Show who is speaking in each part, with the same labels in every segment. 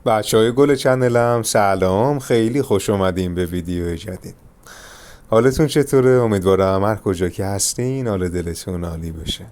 Speaker 1: بچهای گل چنلم سلام، خیلی خوش اومدین به ویدیو جدید. حالتون چطوره؟ امیدوارم هر کجا که هستین حال دلتون عالی بشه.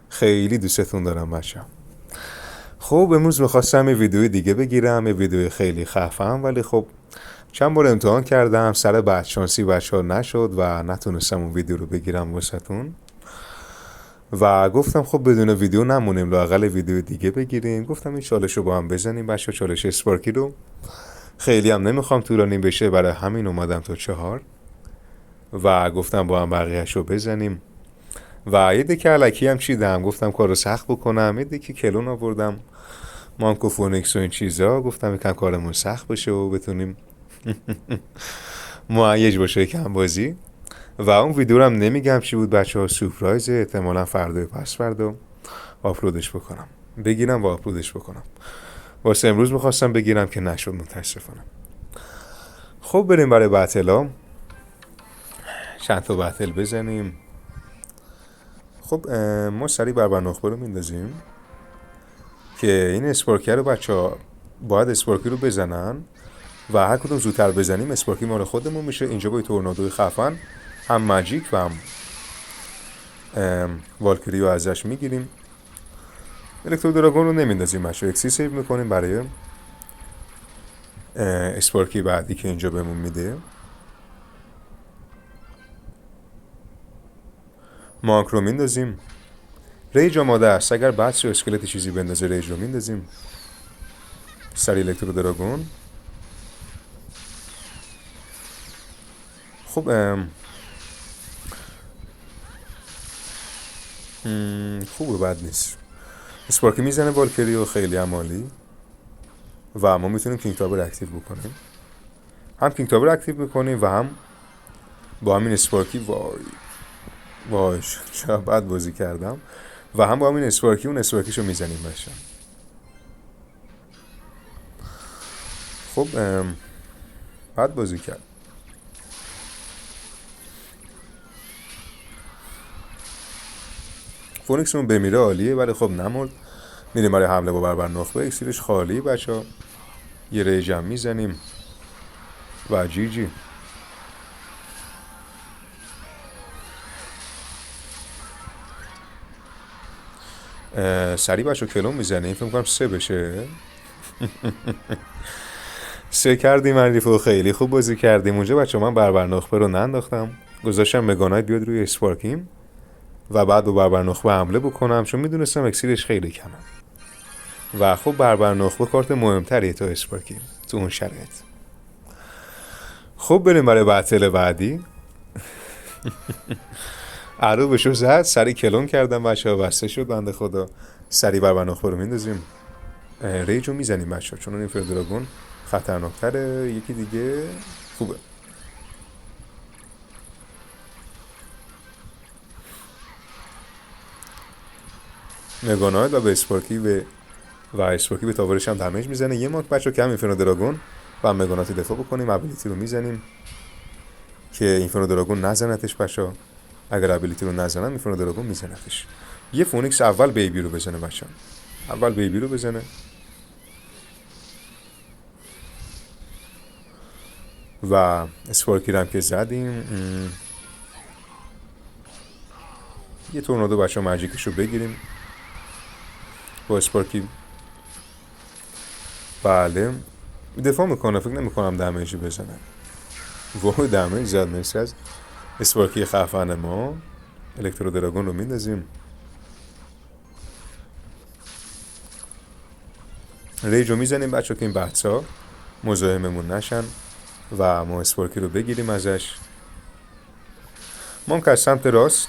Speaker 1: خیلی دوستتون دارم بچه‌ها. خب امروز میخواستم یه ویدیو دیگه بگیرم، یه ویدیو خیلی خفن، ولی خب چند بار امتحان کردم، سر بدشانسی بچه‌ها نشد و نتونستم اون ویدیو رو بگیرم واسهتون و گفتم خب بدون ویدیو نمونیم، لااقل ویدیو دیگه بگیریم. گفتم این چالش رو با هم بزنیم بچه‌ها، چالش اسپارکی رو. خیلی هم نمیخوام طولانی بشه، برای همین اومدم تا 4 و گفتم با هم بقیهش رو بزنیم. و یه دکه علکی هم چیدم، گفتم کارو سخت بکنم، یه دکه کلون آوردم، مانکو فونیکس و این چیزا. گفتم یکم کارمون سخت بشه و بتونیم مهیج باشه یکم بازی. و اون ویدیو رو هم نمیگم چی بود بچه ها، سورپرایزه، احتمالا فردا پس فردا آپلودش بکنم، بگیرم و آپلودش بکنم. واسه امروز میخواستم بگیرم که نشد متاسفانه. خب بریم برای بتلا، چند تا بتل بزنیم. خب ما سریع بربر نخبه رو میندازیم که این اسپارکی رو بچه ها باید اسپارکی رو بزنن و هر کدوم زودتر بزنیم اسپارکی مال خودمون میشه. اینجا با یه تورنادوی خفن هم ماجیک و هم والکری رو ازش میگیریم. الکترو دراگون رو نمیندازیم بچه ها، اکسی سیو میکنیم برای اسپارکی بعدی که اینجا بهمون میده. مانک رو میندازیم. ریج آماده است، اگر بچ و اسکلت چیزی بندازه ریج رو میندازیم. سری الکترو دراگون. خب خوبه، بد نیست. اسپارکی میزنه والکری و خیلی عمالی و ما میتونیم کینگ تابر اکتیو بکنیم. هم کینگ تابر اکتیو میکنیم و هم با همین اسپارکی وای چرا بد بازی کردم، و هم با همین اسپارکی اون اسپارکیشو میزنیم بشه. خب بد بازی کرد. فونیکسمون بمیره عالیه، ولی خب نمرد. میریم برای حمله با بربر نخبه، اکسیرش خالی بچه ها. یه ریج هم میزنیم و جی جی. سریع بچه ها کلون میزنیم، فکر میکنم 3 بشه. 3 کردیم حریفو، خیلی خوب بازی کردیم اونجا بچه ها. من بربر نخبه رو ننداختم، گذاشتم مگانایت بیاد روی اسپارکیم و بعد با بربر نخبه حمله بکنم، چون میدونستم اکسیرش خیلی کمه و خب بربر نخبه کارت مهمتریه تا اسپارکی تو اون شرایط. خب بریم برای بتل بعدی. عروبشو زد، سری کلون کردم بچه ها، بسته شد بنده خدا. سری بربر نخبه رو میندازیم، ریج رو میزنیم بچه ها، چون این فردراگون خطرناکتره. یکی دیگه خوبه. مگانایت و به اسپارکی و اسپارکی به تاورش هم دمیج میزنه. یه ماک بچه ها که هم اینفرنو دراگون و مگانایت دفاع بکنیم. ابیلیتی رو میزنیم که اینفرنو دراگون نزنتش بچه ها. اگر ابیلیتی رو نزنن اینفرنو دراگون میزنتش. یه فونیکس اول بیبی رو بزنه بچه ها، اول بیبی رو بزنه و اسپارکی رو هم که زدیم. یه تورنادو بچه ها ماجیکش رو بگیریم با اسپارکی. بله دفاع میکنه، فکر نمیکنم دمیجی بزنه. وای دمیج زد، مرسی از اسپارکی خفن ما. الکترو دراگون رو میندازیم، ریج رو میزنیم بچه که این بحث ها مزاحممون نشن و ما اسپارکی رو بگیریم ازش. ما که از سمت راست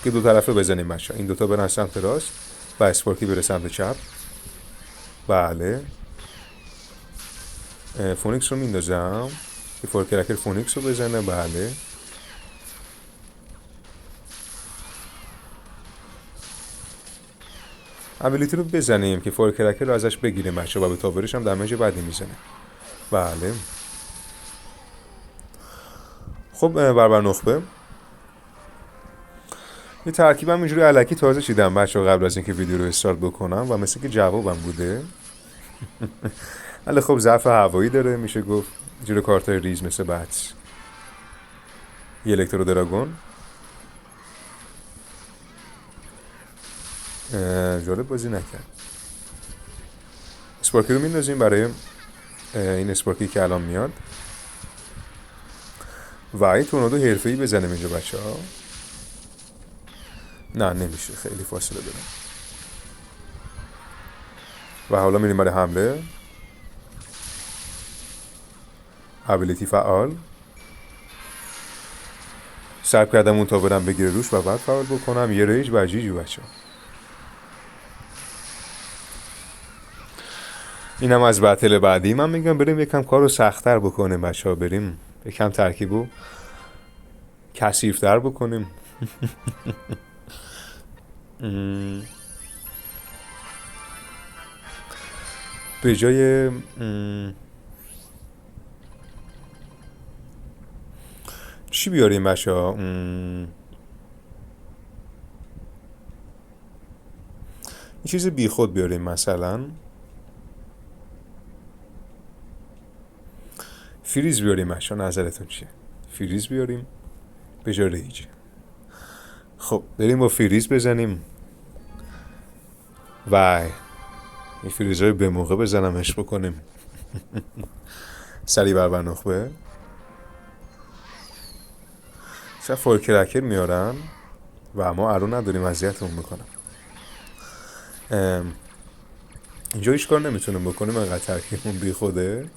Speaker 1: که دو طرفه بزنیم بچه ها، این دوتا برن سمت راست و اسپارکی بره سمت چپ. بله فونیکس رو میندازم که فورکرکر فونیکس رو بزنه. بله ابیلیتی رو بزنیم که فورکرکر رو ازش بگیریم بچه و به تاورش هم دمیج بعدی میزنه. بله خب بربر نخبه یه ترکیبم اینجوری الکی تازه چیدم بچه قبل از اینکه ویدیو رو استارت بکنم و مثل که جوابم بوده. ولی خب ضعف هوایی داره، میشه گفت جلو کارتای ریز مثل باتس. یه الکترو دراگون. جالب بازی نکرد. اسپارکی رو میندازیم برای این اسپارکی که الان میاد و این تورنادو حرفه‌ای بزنیم اینجا بچه ها. نه نمیشه، خیلی فاصله دارم. و حالا میریم برای حمله. ابیلیتی فعال. سرب کردم اون تا برم بگیره روش و بعد فعال بکنم. یه ریج و جیجو بچه ها. اینم از بتل بعدی. من میگم بریم یکم کار رو سخت‌تر بکنیم بچه ها. بریم یکم ترکیبو کثیف‌تر بکنیم. به جای چی بیاریم بچه ها؟ یه چیز بی خود بیاریم، مثلا فریز بیاریم بچه ها. نظرتون چیه؟ فریز بیاریم به جای ریج. خب بریم با فریز بزنیم. وای این فریزهای به موقع بزنم عشق بکنیم. سریع بر نخبه. چه فورکرکر میارن و ما ارو نداریم، اذیتمون میکنم. اینجا هیچ کار نمیتونیم بکنیم، انقدر ترکیبمون بی خوده.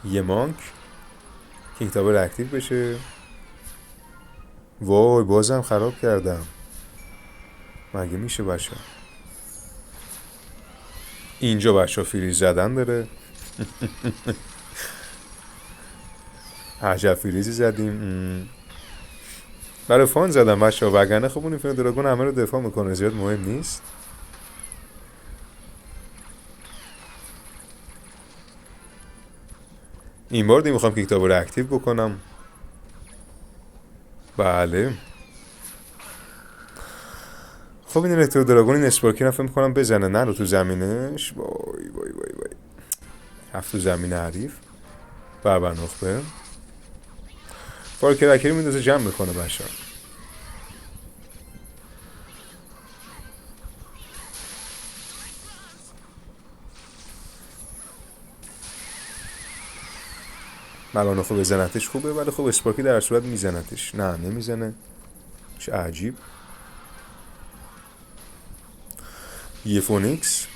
Speaker 1: یه مانک که کتاب اکتیو بشه. وای بازم خراب کردم، مگه میشه بچه؟ اینجا بچه فریز زدن داره. عجب فریزی زدیم. برای فان زدم بچه ها، وگرنه خب اون اینفینیت دراگون همه رو دفاع میکنه، زیاد مهم نیست. این بار میخوام که کتاب رو اکتیو بکنم. بله خب این الکترو دراگون این اسپارکی رو فکر میکنم بزنه، نه رو تو زمینش. وای وای وای وای رفت تو زمین حریف. بر نخبه فارکرکری میندازه جمع میکنه بچه ها. ملانو خوب بزنتش خوبه، ولی خب اسپارکی در صورت میزنتش. نه نمیزنه، چه عجیب. یه فونیکس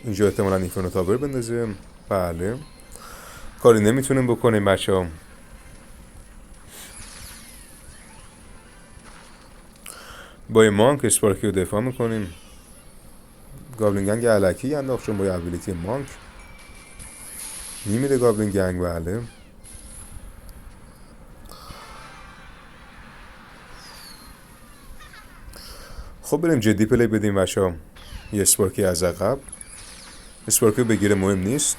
Speaker 1: اینجا احتمالا اینفرنو تاور بندازه. بله کاری نمیتونیم بکنیم بچه ها. با یه مانک اسپارکی رو دفاع میکنیم. گابلین گنگ علکی انداخت چون با یه ابیلیتی مانک میمیره گابلین گنگ. بله خب بریم جدی پلی بدیم بچه ها. یه اسپارکی از عقب. اسپارکی بگیره مهم نیست،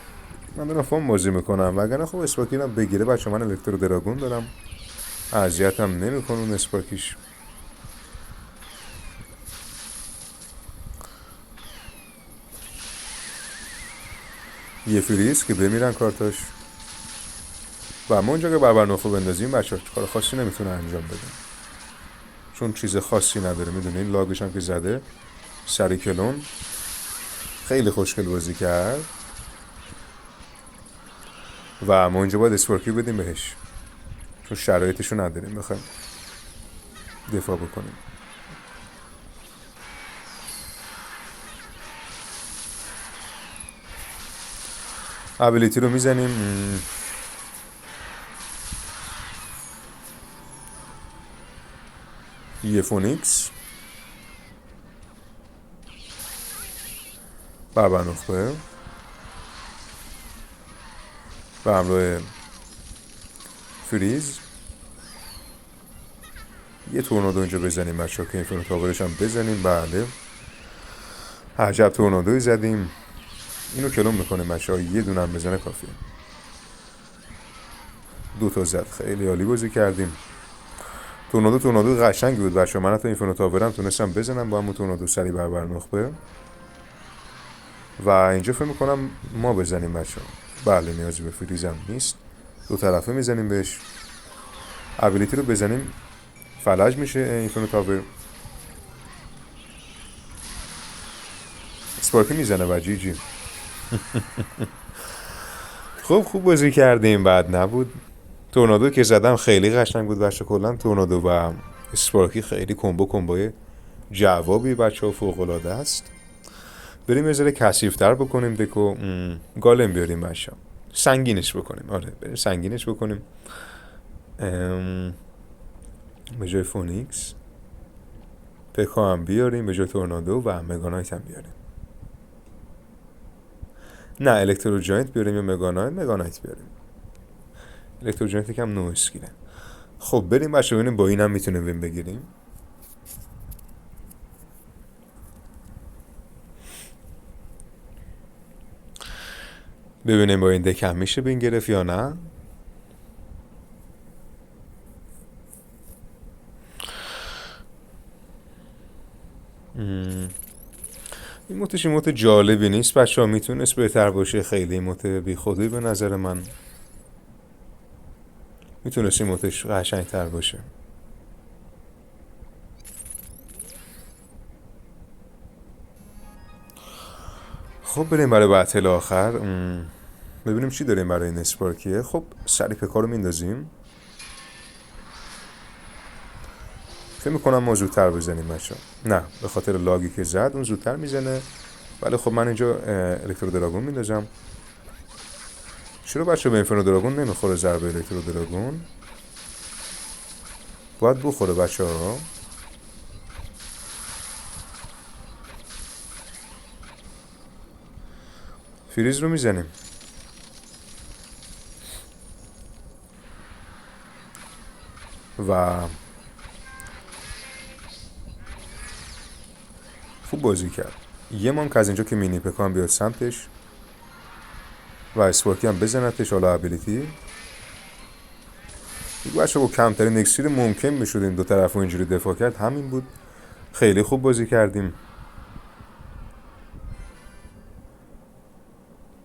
Speaker 1: من دارم فام بازی میکنم، وگرنه خب اسپارکی رو بگیره بچه ها. من الکترو دراگون دارم، اذیتم نمیکنه اون اسپارکیش. یه فریز که بمیرن کارتاش. و ما اونجا که بربرنوخو بندازیم بچه ها کار خاصی نمیتونه انجام بده، چون چیز خاصی نداره. میدونه این لاگش هم که زده سری کلون، خیلی خوشگل بازی کرد. و ما اینجا باید اسپارکی بدیم بهش، چون شرایطشو نداریم بخوایم دفاع بکنیم. ابیلیتی رو میزنیم. یه فونیکس بربرنخبه و همراه فریز. یه تورنادو اینجا بزنیم بچه ها که اینفرنو تاورش هم بزنیم. بله عجب تورنادوی زدیم. اینو کلون میکنیم بچه ها، یه دونه هم بزنه کافیه. 2 تا زد، خیلی عالی بازی کردیم. تورنادو قشنگی بود بچه. من حتی اینفرنو تاورم تونستم بزنم با همون تورنادو سری بر نخبه و اینجا فکر میکنم ما بزنیم بچه. بله نیازی به فریزم نیست، دو طرفه میزنیم بهش. ابیلیتی رو بزنیم فلج میشه اینفرنو تاور. اسپارکی میزنه و جی جی. خب خوب بازی کردیم، بعد نبود. تورنادو که زدم خیلی قشنگ بود بچه. کلا تورنادو و اسپارکی خیلی کمبوی جوابی بچه ها فوق العاده است. بریم یه ذره کثیف‌تر بکنیم دکو. گالم بیاریم بچه ها، سنگینش بکنیم. آره بریم سنگینش بکنیم. به جای فونیکس پکا هم بیاریم، به جای تورنادو و مگانایت هم بیاریم. نه الکترو جاینت بیاریم یا مگانایت بیاریم. الکترو جاینت یکم نو اسکیله. خب بریم بچه ببینیم با این هم میتونیم وین بگیریم. ببینیم با این دک هم میشه وین گرفت یا نه. این موت جالبی نیست بچه ها، میتونست بهتر باشه. خیلی موت بی خودی به نظر من. میتونست این موتش قشنگ تر باشه. خب بریم برای بتل آخر. ببینیم چی داریم برای این اسپارکیه. خب سری پکا رو میندازیم. فکر میکنم ما زودتر بزنیم بچه. نه به خاطر لاگی که زد اون زودتر میزنه. ولی خب من اینجا الکترو دراگون میندازم. چرا بچه به اینفرنو دراگون نمیخوره ضربه الکترو دراگون؟ باید بخوره بچه ها. فریز رو میزنیم. و خوب بازی کرد. یه مانک از اینجا که مینی پکا هم بیاد سمتش و اسپارکی هم بزنتش. حالا ابیلیتی بچه با کمترین اکسیر ممکن میشد این دو طرف رو اینجوری دفاع کرد. همین بود. خیلی خوب بازی کردیم.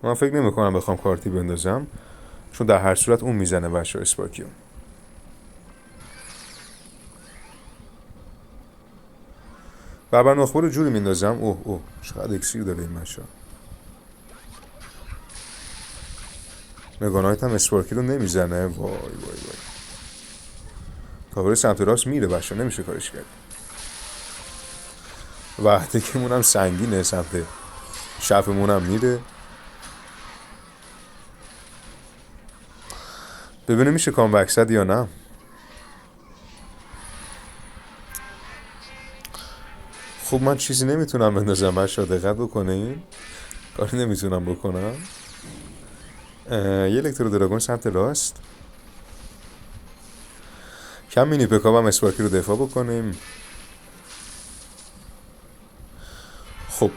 Speaker 1: من فکر نمی کنم بخوام کارتی بندازم، چون در هر صورت اون میزنه بچه اسپارکیو. بر نخبه رو جوری میندازم. اوه چقدر اکسیر داره این بچه. مگانایت هم اسپارکی رو نمیزنه. وای تاور سمت راست میره بچه، نمیشه کارش کرد. و دکمون هم سنگینه، سمت شفمون هم میره. ببینه میشه کامبک زد یا نه. خب من چیزی نمیتونم بندازم بچه، دقت بکنین. کاری نمیتونم بکنم. یه الکترو دراگون سمت راست. کم مینی پکاب هم اسپارکی رو دفاع بکنیم. خب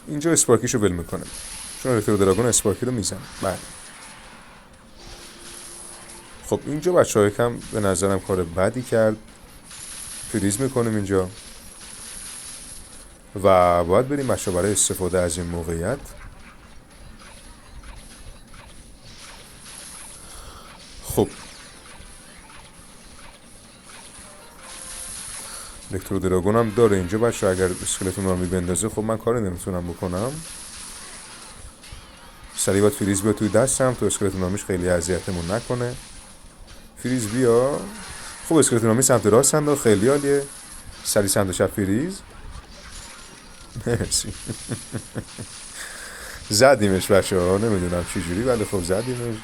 Speaker 1: اینجا اسپارکیشو ول میکنم، چون الکترو دراگون اسپارکی رو میزنم. بله خب اینجا بچه های کم به نظرم کار بدی کرد. فریز میکنیم اینجا و باید بریم بچه برای استفاده از این موقعیت. خب الکترو دراگون هم داره اینجا بچه. اگر اسکلتون رو بندازه خب من کاری نمیتونم بکنم. سریع باید فریز بیا توی دستم تو اسکلتون نامیش خیلی اذیتمون نکنه. فریز بیا. خب اسکلتون نامی سمت راست هم خیلی عالیه. سریع سمت شب فریز. مرسی. زدیمش بچه ها، نمیدونم چی جوری ولی خب زدیمش.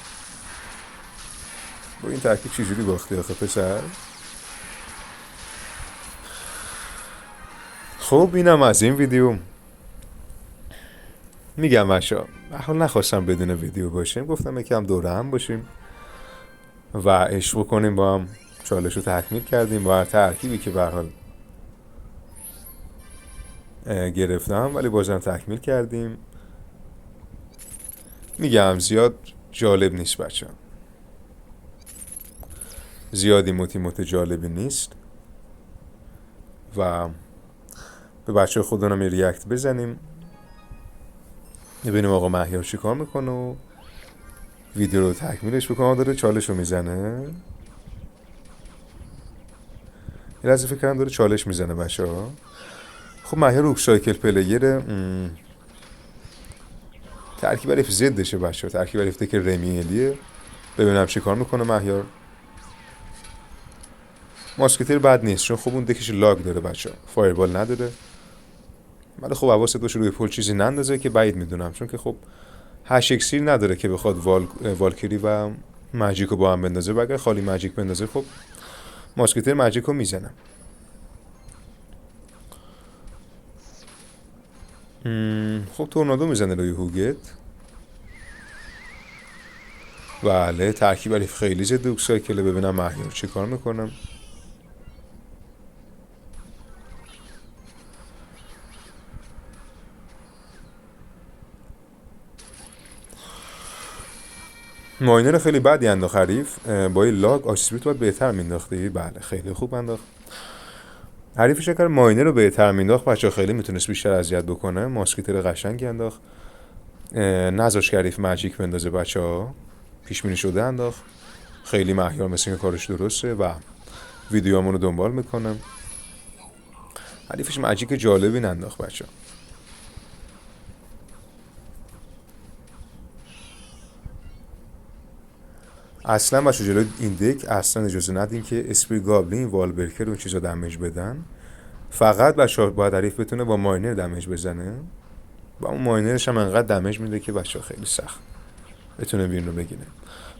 Speaker 1: با این ترکیب چی جوری باختی آخه پسر. خب اینم از این ویدیو. میگم بچه ها نخواستم بدون ویدیو باشیم، گفتم یکم دوره هم باشیم و عشق بکنیم با هم. چالش رو تکمیل کردیم با هر ترکیبی که به هر حال گرفتم، ولی بازم تکمیل کردیم. میگم زیاد جالب نیست بچه. زیادی موت جالبی نیست و به بچه خودمون یه ریاکت بزنیم ببینیم آقا مهیار چی کار میکنه و ویدیو رو تکمیلش بکنم. داره چالش رو میزنه، یه لحظه فکر کردم داره چالش میزنه بچه ها. خب مهیار روک سایکل پلیره، ترکیب الف زدشه بچه ها، ترکیب الف که رمیلیه. ببینم چی کار میکنه مهیار. ماسکتر بد نیست چون خب اون دکش لاگ داره بچه ها، فایربال نداره، ولی خب حواست باشه روی پول چیزی نندازه که بعید میدونم، چون که خب 8 اکسیر نداره که بخواد والکری و ماجیک رو با هم بندازه و اگر خالی ماجیک بندازه خب ماسکتر ماجیک رو میزنه. خب تورنادو میزنه روی هوگت. بله ترکیب الف خیلی زد دوک سایکله. ببینم مهیار چی کار میکنم. ماینر خیلی بدی انداخت حریف، با این لاگ آسیبیت باید بهتر مینداختی. بله خیلی خوب انداخت حریفش. اگر ماینر رو بهتر مینداخت بچه خیلی میتونست بیشتر اذیت بکنه. ماسکتر قشنگی انداخت، نذاش که حریف ماجیک بندازه بچه ها، پیش بینی شده انداخت. خیلی مهیار مثل اینکه کارش درسته و ویدیوامون رو دنبال میکنم. حریفش ماجیک جالبی ننداخت بچه ها. اصلا بچه جلوی این دک اصلا اجازه ندیم که اسپری گابلین والبرکر اون چیزا دمیج بدن. فقط بچه باید حریف بتونه با ماینر دمیج بزنه و اون ماینرش هم انقدر دمیج میده که بچه خیلی سخت بتونه وین رو بگیره.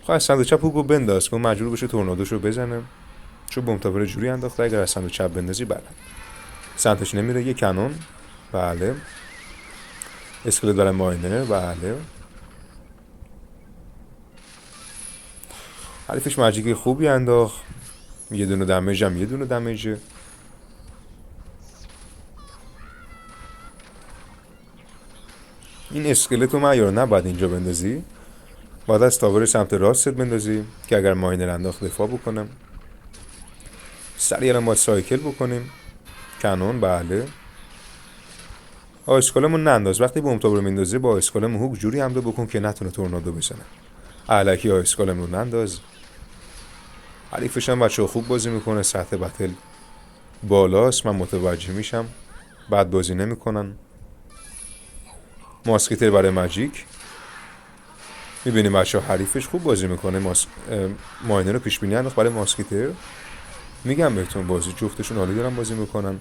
Speaker 1: خب از سمت چپ هوگو بنداز که مجبور بشه تورنادوشو بزنه، چون بومتاور جوری انداخته اگر از سمت چپ بندازی بله سمتش نمیره. یه کنون بله، اسکلت برای ماینر بله. حریفش ماجیک خوبی انداخت، یه دونه دمیج هم یه دونه دمیجه. این اسکلت رو مهیار نباید اینجا بندازی، باید از تاور سمت راست بندازی که اگر ماینر انداخت دفاع بکنم. سریع باید سایکل بکنیم. کنون بله. آیسکالمون ننداز، وقتی بومتاور رو میندازی با آیسکالم هوک جوری حمله بکن که نتونه تورنادو بزنه. الکی آیسکالم رو ننداز. حریفش هم بچه خوب بازی میکنه، سطح بتل بالاست، من متوجه میشم، بد بازی نمیکنن. ماسکتر برای ماجیک میبینیم بچه حریفش خوب بازی میکنه. ماینر رو پیش بینی انداخت برای ماسکتر. میگم بهتون بازی جفتشون عالی دارن بازی میکنن.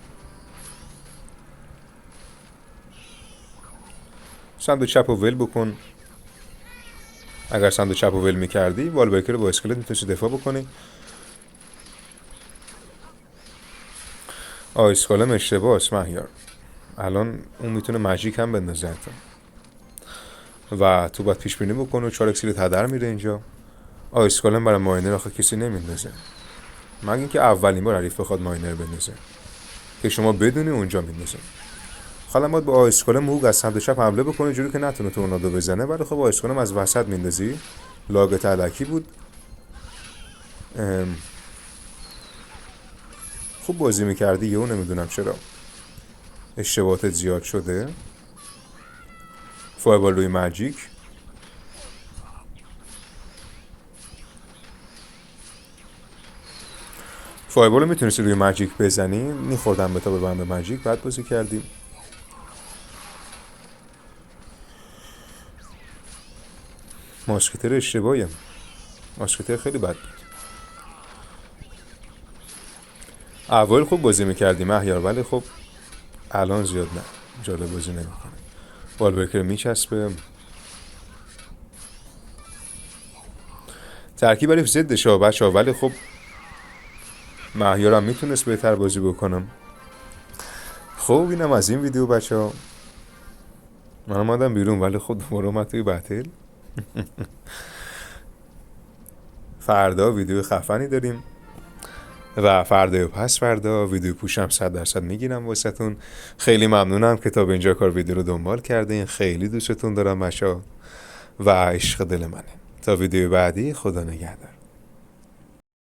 Speaker 1: سمت چپ رو ول بکن. اگر سمت چپ رو ول میکردی والبرکر رو با اسکلت میتونستی دفاع بکنی. اسکالم اشتباه است مهیار، الان اون میتونه ماجیک هم بندازه حتی و تو باید پیش بینی بکنه و 4 اکسیلت هدر میره اینجا. اسکالم برای ماینر آخه کسی نمیندازه مگه اینکه اولین بار حریف بخواد ماینر بندازه که شما بدونی اونجا میندازه. حالا باید با اسکالم هوگ از سمت چپ حمله بکنه جوری که نتونه تورنادو بزنه، ولی خب اسکالم از وسط میندازی. لاگ تلکی بود. خوب بازی میکردی یهو نمیدونم چرا اشتباهات زیاد شده. فایربال روی ماجیک. فایربال رو میتونستی روی ماجیک بزنی، میخوردم به تا ببرم به ماجیک. بعد بازی کردیم. ماسکتر اشتباهیم، ماسکتر خیلی بد بود. اول خوب بازی میکردیم مهیار، ولی خب الان زیاد نه جالب بازی نمیکنه. والبرکر میچسبه. ترکیب حریف ضدشه بچه ها، ولی خب مهیارم میتونست بهتر بازی بکنم. خب اینم از این ویدیو بچه ها. من اومدم بیرون ولی خب دوباره اومد توی بتل. فردا ویدیو خفنی داریم و فردا و پس فردا ویدیو پوشم 100% میگیرم واسهتون. خیلی ممنونم که تا به اینجا کار ویدیو رو دنبال کردین. خیلی دوستتون دارم بچه ها و عشق دل منه. تا ویدیو بعدی، خدا نگهدار.